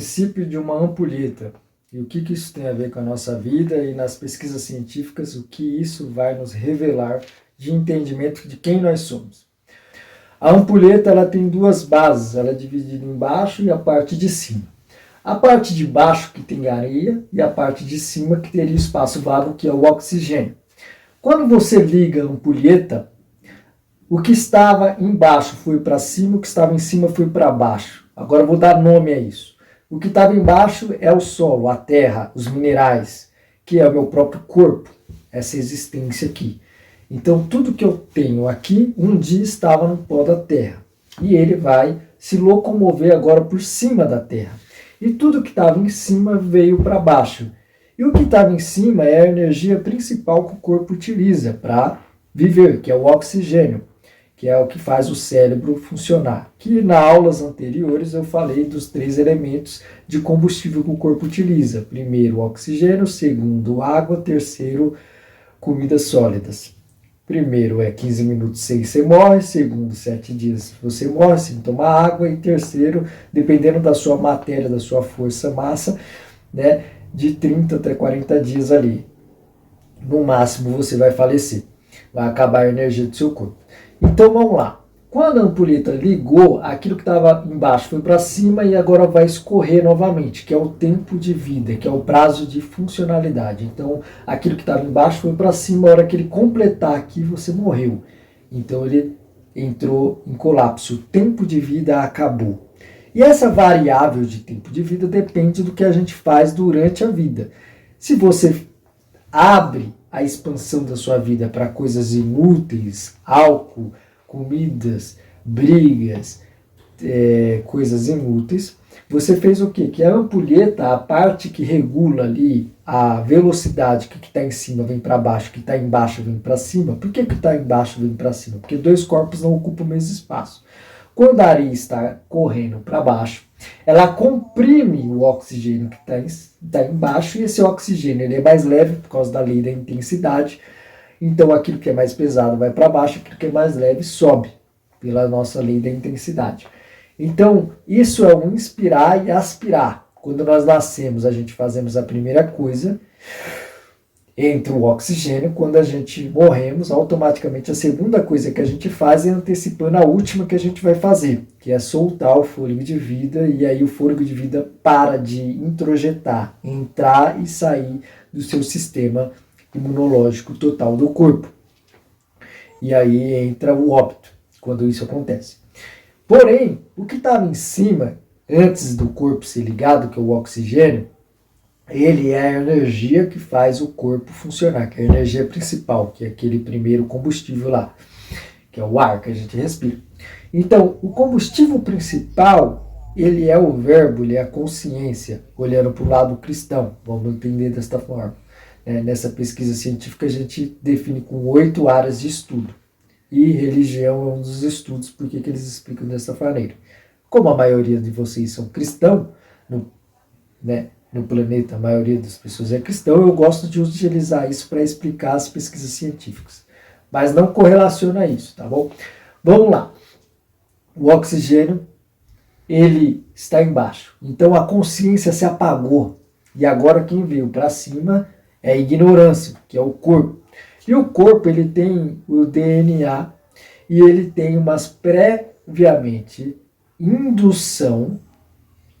princípio de uma ampulheta. E o que isso tem a ver com a nossa vida e nas pesquisas científicas, o que isso vai nos revelar de entendimento de quem nós somos. A ampulheta ela tem duas bases, ela é dividida em baixo e a parte de cima. A parte de baixo que tem areia e a parte de cima que teria espaço vago, que é o oxigênio. Quando você liga a ampulheta, o que estava embaixo foi para cima, o que estava em cima foi para baixo. Agora eu vou dar nome a isso. O que estava embaixo é o solo, a terra, os minerais, que é o meu próprio corpo, essa existência aqui. Então tudo que eu tenho aqui, um dia estava no pó da terra. E ele vai se locomover agora por cima da terra. E tudo que estava em cima veio para baixo. E o que estava em cima é a energia principal que o corpo utiliza para viver, que é o oxigênio, que é o que faz o cérebro funcionar. Que nas aulas anteriores eu falei dos 3 elementos de combustível que o corpo utiliza. Primeiro, o oxigênio, segundo, água, terceiro, comidas sólidas. Primeiro é 15 minutos sem você morre, segundo, 7 dias você morre sem tomar água, e terceiro, dependendo da sua matéria, da sua força, massa, né, de 30 até 40 dias ali. No máximo você vai falecer, vai acabar a energia do seu corpo. Então vamos lá. Quando a ampulheta ligou, aquilo que estava embaixo foi para cima e agora vai escorrer novamente, que é o tempo de vida, que é o prazo de funcionalidade. Então aquilo que estava embaixo foi para cima, a hora que ele completar aqui você morreu. Então ele entrou em colapso, o tempo de vida acabou. E essa variável de tempo de vida depende do que a gente faz durante a vida. Se você abre a expansão da sua vida para coisas inúteis, álcool, comidas, brigas, coisas inúteis, você fez o quê? Que a ampulheta, a parte que regula ali a velocidade, que está em cima vem para baixo, que está embaixo vem para cima. Por que está embaixo vem para cima? Porque 2 corpos não ocupam o mesmo espaço. Quando a areia está correndo para baixo, ela comprime o oxigênio que está embaixo, e esse oxigênio ele é mais leve por causa da lei da intensidade. Então aquilo que é mais pesado vai para baixo, aquilo que é mais leve sobe, pela nossa lei da intensidade. Então isso é um inspirar e aspirar. Quando nós nascemos, a gente fazemos a primeira coisa, entra o oxigênio. Quando a gente morremos, automaticamente a segunda coisa que a gente faz é antecipando a última que a gente vai fazer, que é soltar o fôlego de vida, e aí o fôlego de vida para de introjetar, entrar e sair do seu sistema imunológico total do corpo. E aí entra o óbito, quando isso acontece. Porém, o que estava em cima, antes do corpo ser ligado, que é o oxigênio, ele é a energia que faz o corpo funcionar, que é a energia principal, que é aquele primeiro combustível lá, que é o ar que a gente respira. Então, o combustível principal, ele é o verbo, ele é a consciência, olhando para o lado cristão, vamos entender desta forma. Nessa pesquisa científica a gente define com 8 áreas de estudo. E religião é um dos estudos, porque que eles explicam dessa maneira. Como a maioria de vocês são cristãos, no planeta a maioria das pessoas é cristão, eu gosto de utilizar isso para explicar as pesquisas científicas. Mas não correlaciona isso, tá bom? Vamos lá. O oxigênio, ele está embaixo. Então a consciência se apagou. E agora quem veio para cima é a ignorância, que é o corpo. E o corpo, ele tem o DNA e ele tem umas previamente indução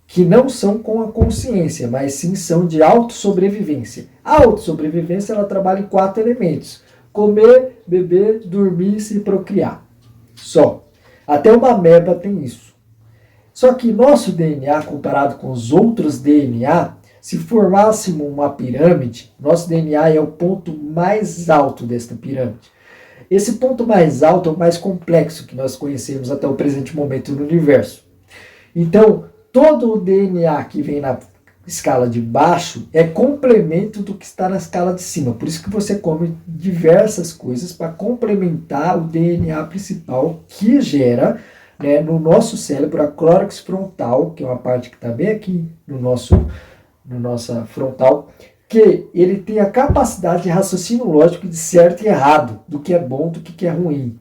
que não são com a consciência, mas sim são de autossobrevivência. A autossobrevivência, ela trabalha em 4 elementos: comer, beber, dormir e se procriar. Só. Até uma ameba tem isso. Só que nosso DNA, comparado com os outros DNA, se formássemos uma pirâmide, nosso DNA é o ponto mais alto desta pirâmide. Esse ponto mais alto é o mais complexo que nós conhecemos até o presente momento no universo. Então, todo o DNA que vem na escala de baixo é complemento do que está na escala de cima. Por isso que você come diversas coisas para complementar o DNA principal que gera, no nosso cérebro a córtex frontal, que é uma parte que está bem aqui no nossa frontal, que ele tem a capacidade de raciocínio lógico de certo e errado, do que é bom, do que é ruim.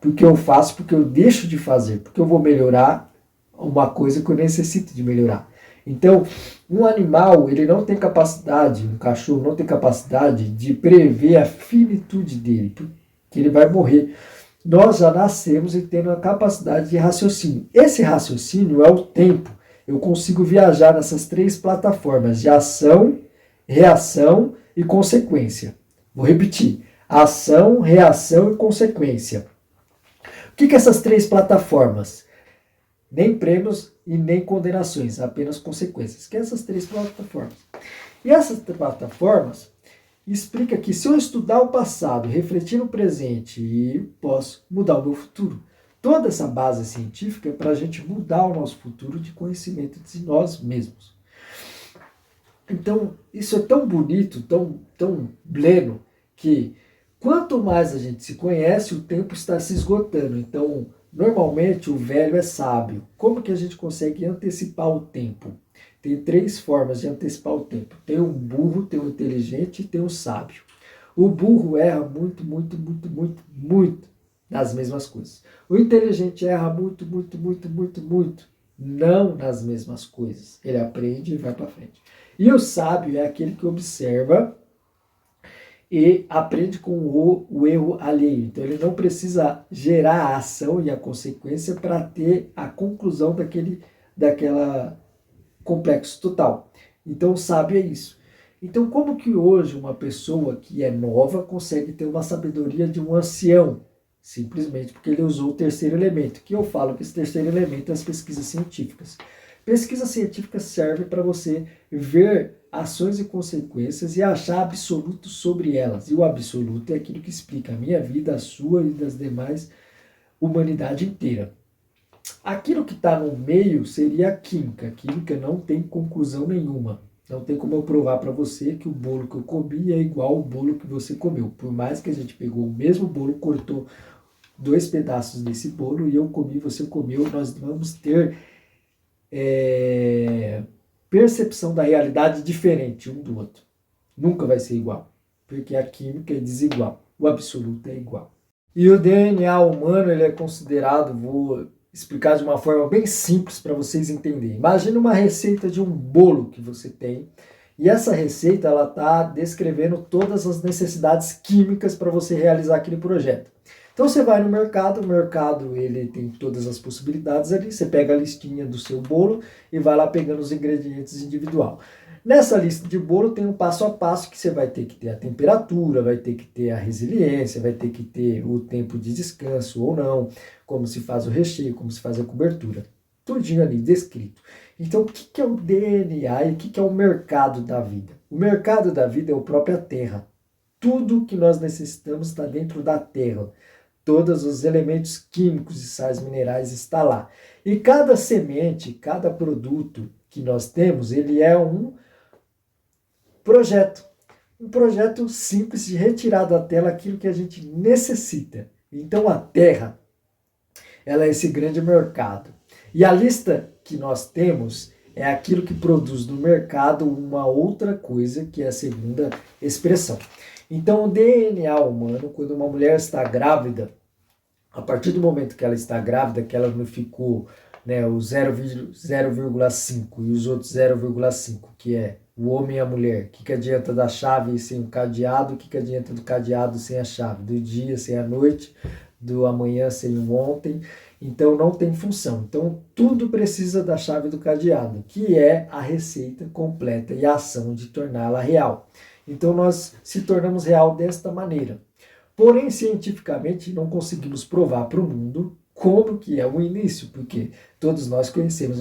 Porque eu faço, porque eu deixo de fazer, porque eu vou melhorar uma coisa que eu necessito de melhorar. Então, um animal, ele não tem capacidade, um cachorro não tem capacidade de prever a finitude dele, porque ele vai morrer. Nós já nascemos e tendo a capacidade de raciocínio. Esse raciocínio é o tempo. Eu consigo viajar nessas três plataformas de ação, reação e consequência. Vou repetir. Ação, reação e consequência. O que essas três plataformas? Nem prêmios e nem condenações, apenas consequências. Que essas três plataformas. E essas plataformas explica que se eu estudar o passado, refletir no presente, posso mudar o meu futuro. Toda essa base científica é para a gente mudar o nosso futuro de conhecimento de nós mesmos. Então, isso é tão bonito, tão pleno, que quanto mais a gente se conhece, o tempo está se esgotando. Então, normalmente o velho é sábio. Como que a gente consegue antecipar o tempo? Tem três formas de antecipar o tempo. Tem o burro, tem o inteligente e tem o sábio. O burro erra muito nas mesmas coisas. O inteligente erra muito, não nas mesmas coisas. Ele aprende e vai para frente. E o sábio é aquele que observa e aprende com o erro alheio. Então ele não precisa gerar a ação e a consequência para ter a conclusão daquela complexo total. Então o sábio é isso. Então como que hoje uma pessoa que é nova consegue ter uma sabedoria de um ancião? Simplesmente porque ele usou o terceiro elemento, que eu falo que esse terceiro elemento é as pesquisas científicas. Pesquisa científica serve para você ver ações e consequências e achar absoluto sobre elas. E o absoluto é aquilo que explica a minha vida, a sua e das demais humanidade inteira. Aquilo que está no meio seria a química. A química não tem conclusão nenhuma. Não tem como eu provar para você que o bolo que eu comi é igual ao bolo que você comeu. Por mais que a gente pegou o mesmo bolo, cortou 2 pedaços desse bolo e eu comi, você comeu, nós vamos ter percepção da realidade diferente um do outro. Nunca vai ser igual, porque a química é desigual, o absoluto é igual. E o DNA humano ele é considerado, vou explicar de uma forma bem simples para vocês entenderem. Imagina uma receita de um bolo que você tem, e essa receita ela está descrevendo todas as necessidades químicas para você realizar aquele projeto. Então você vai no mercado, o mercado ele tem todas as possibilidades ali, você pega a listinha do seu bolo e vai lá pegando os ingredientes individual. Nessa lista de bolo tem um passo a passo que você vai ter que ter a temperatura, vai ter que ter a resiliência, vai ter que ter o tempo de descanso ou não, como se faz o recheio, como se faz a cobertura. Tudinho ali descrito. Então o que é o DNA e o que é o mercado da vida? O mercado da vida é a própria terra. Tudo que nós necessitamos está dentro da terra. Todos os elementos químicos e sais minerais estão lá. E cada semente, cada produto que nós temos, ele é um projeto. Um projeto simples de retirar da terra aquilo que a gente necessita. Então a terra, ela é esse grande mercado. E a lista que nós temos é aquilo que produz no mercado uma outra coisa, que é a segunda expressão. Então, o DNA humano, quando uma mulher está grávida, a partir do momento que ela está grávida, que ela não ficou o 0,5 e os outros 0,5, que é o homem e a mulher, o que adianta da chave sem o cadeado, o que adianta do cadeado sem a chave, do dia sem a noite, do amanhã sem o ontem, então não tem função. Então tudo precisa da chave do cadeado, que é a receita completa e a ação de torná-la real. Então nós se tornamos real desta maneira. Porém, cientificamente, não conseguimos provar para o mundo como que é o início, porque todos nós conhecemos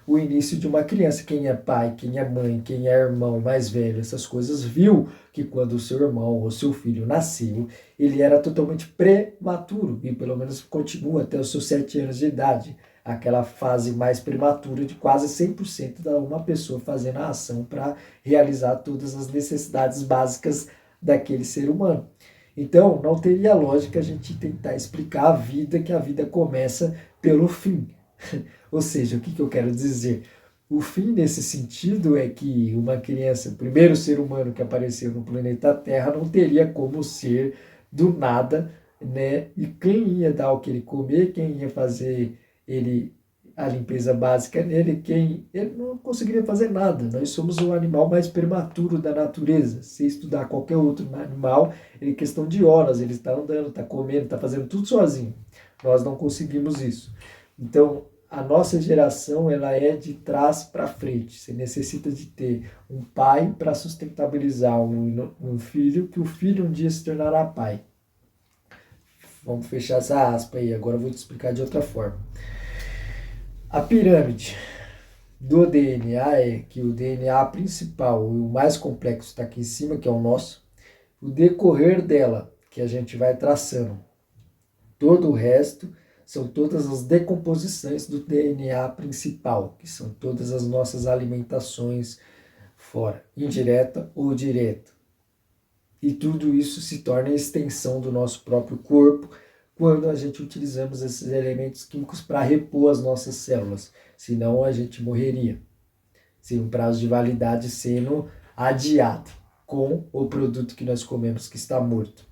o início de uma criança. Quem é pai, quem é mãe, quem é irmão mais velho, essas coisas, viu que quando o seu irmão ou seu filho nasceu, ele era totalmente prematuro, e pelo menos continua até os seus 7 anos de idade, aquela fase mais prematura de quase 100% de uma pessoa fazendo a ação para realizar todas as necessidades básicas daquele ser humano. Então, não teria lógica a gente tentar explicar a vida, que a vida começa pelo fim. Ou seja, o que eu quero dizer? O fim nesse sentido é que uma criança, o primeiro ser humano que apareceu no planeta Terra, não teria como ser do nada, né? E quem ia dar o que ele comer, quem ia fazer ele a limpeza básica nele, ele não conseguiria fazer nada. Nós somos o animal mais prematuro da natureza. Se estudar qualquer outro animal, em questão de horas, ele está andando, está comendo, está fazendo tudo sozinho. Nós não conseguimos isso. Então, a nossa geração ela é de trás para frente. Você necessita de ter um pai para sustentabilizar um filho, que o filho um dia se tornará pai. Vamos fechar essa aspa aí, agora eu vou te explicar de outra forma. A pirâmide do DNA é que o DNA principal e o mais complexo está aqui em cima, que é o nosso. O decorrer dela, que a gente vai traçando. Todo o resto são todas as decomposições do DNA principal, que são todas as nossas alimentações fora, indireta ou direta. E tudo isso se torna a extensão do nosso próprio corpo quando a gente utilizamos esses elementos químicos para repor as nossas células. Senão a gente morreria. Sem um prazo de validade sendo adiado com o produto que nós comemos que está morto.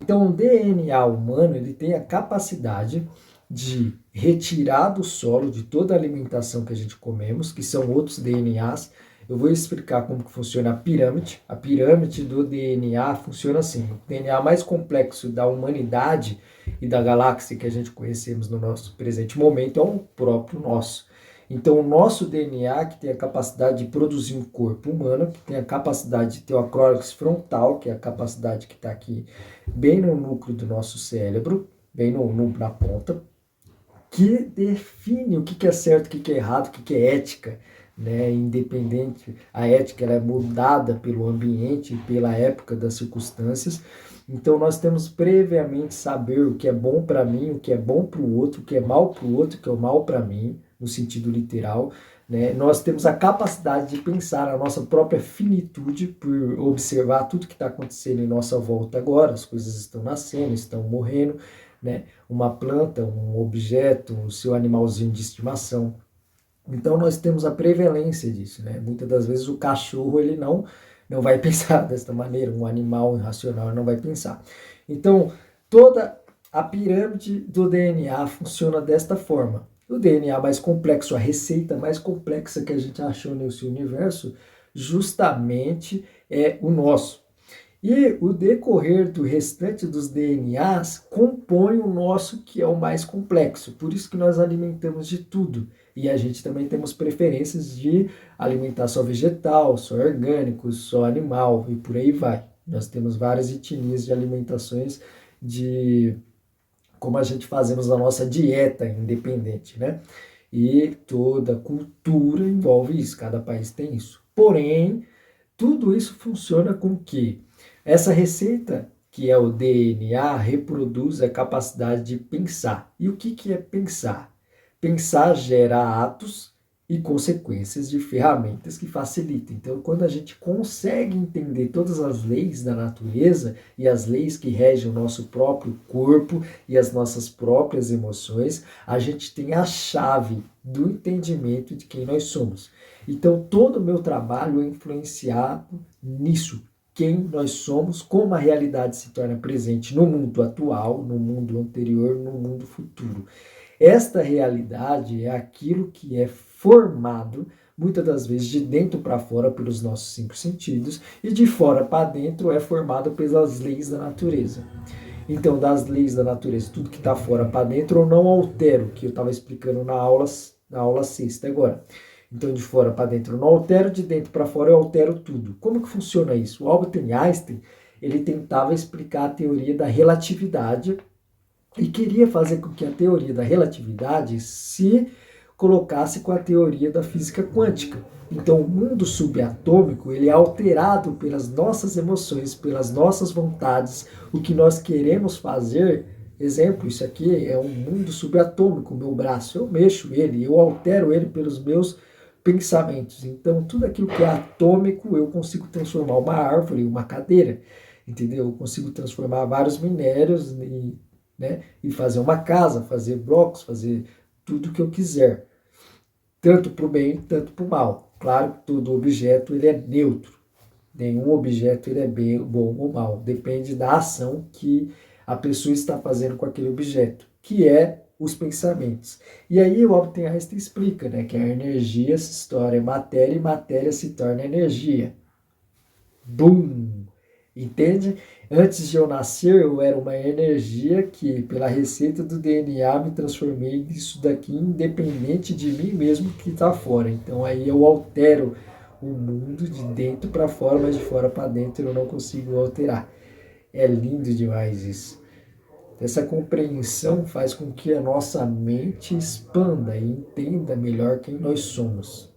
Então o DNA humano ele tem a capacidade de retirar do solo de toda a alimentação que a gente comemos, que são outros DNAs. Eu vou explicar como que funciona a pirâmide. A pirâmide do DNA funciona assim. O DNA mais complexo da humanidade e da galáxia que a gente conhecemos no nosso presente momento é o próprio nosso. Então, o nosso DNA, que tem a capacidade de produzir um corpo humano, que tem a capacidade de ter o acrónix frontal, que é a capacidade que está aqui bem no núcleo do nosso cérebro, bem na ponta, que define o que é certo, o que é errado, o que é ética, né? Independente, a ética ela é mudada pelo ambiente, pela época das circunstâncias. Então nós temos previamente saber o que é bom para mim, o que é bom para o outro, o que é mal para o outro, o que é mal para mim, no sentido literal. Né? Nós temos a capacidade de pensar a nossa própria finitude por observar tudo que está acontecendo em nossa volta agora. As coisas estão nascendo, estão morrendo. Né? Uma planta, um objeto, o seu animalzinho de estimação. Então nós temos a prevalência disso, né? Muitas das vezes o cachorro ele não vai pensar desta maneira, um animal irracional não vai pensar. Então toda a pirâmide do DNA funciona desta forma. O DNA mais complexo, a receita mais complexa que a gente achou nesse universo, justamente é o nosso. E o decorrer do restante dos DNAs compõe o nosso, que é o mais complexo. Por isso que nós alimentamos de tudo. E a gente também temos preferências de alimentar só vegetal, só orgânico, só animal e por aí vai. Nós temos várias etnias de alimentações de como a gente fazemos a nossa dieta independente, né? E toda cultura envolve isso, cada país tem isso. Porém, tudo isso funciona com que essa receita, que é o DNA, reproduz a capacidade de pensar. E o que é pensar? Pensar gera atos e consequências de ferramentas que facilitam. Então, quando a gente consegue entender todas as leis da natureza e as leis que regem o nosso próprio corpo e as nossas próprias emoções, a gente tem a chave do entendimento de quem nós somos. Então, todo o meu trabalho é influenciado nisso. Quem nós somos, como a realidade se torna presente no mundo atual, no mundo anterior, no mundo futuro. Esta realidade é aquilo que é formado, muitas das vezes, de dentro para fora pelos nossos 5 sentidos e de fora para dentro é formado pelas leis da natureza. Então, das leis da natureza, tudo que está fora para dentro, eu não altero, que eu estava explicando na aula 6 agora. Então, de fora para dentro eu não altero, de dentro para fora eu altero tudo. Como que funciona isso? O Albert Einstein, ele tentava explicar a teoria da relatividade e queria fazer com que a teoria da relatividade se colocasse com a teoria da física quântica. Então, o mundo subatômico ele é alterado pelas nossas emoções, pelas nossas vontades, o que nós queremos fazer. Exemplo, isso aqui é um mundo subatômico, meu braço, eu mexo ele, eu altero ele pelos meus pensamentos. Então, tudo aquilo que é atômico, eu consigo transformar uma árvore em uma cadeira, entendeu? Eu consigo transformar vários minérios e fazer uma casa, fazer blocos, fazer tudo o que eu quiser. Tanto para o bem, tanto para o mal. Claro que todo objeto ele é neutro. Nenhum objeto ele é bom ou mal. Depende da ação que a pessoa está fazendo com aquele objeto, que é os pensamentos. E aí o Albert Einstein explica, né, que a energia se torna matéria e matéria se torna energia. Bum! Entende? Antes de eu nascer, eu era uma energia que, pela receita do DNA, me transformei nisso daqui, independente de mim mesmo que está fora. Então aí eu altero o mundo de dentro para fora, mas de fora para dentro eu não consigo alterar. É lindo demais isso. Essa compreensão faz com que a nossa mente expanda e entenda melhor quem nós somos.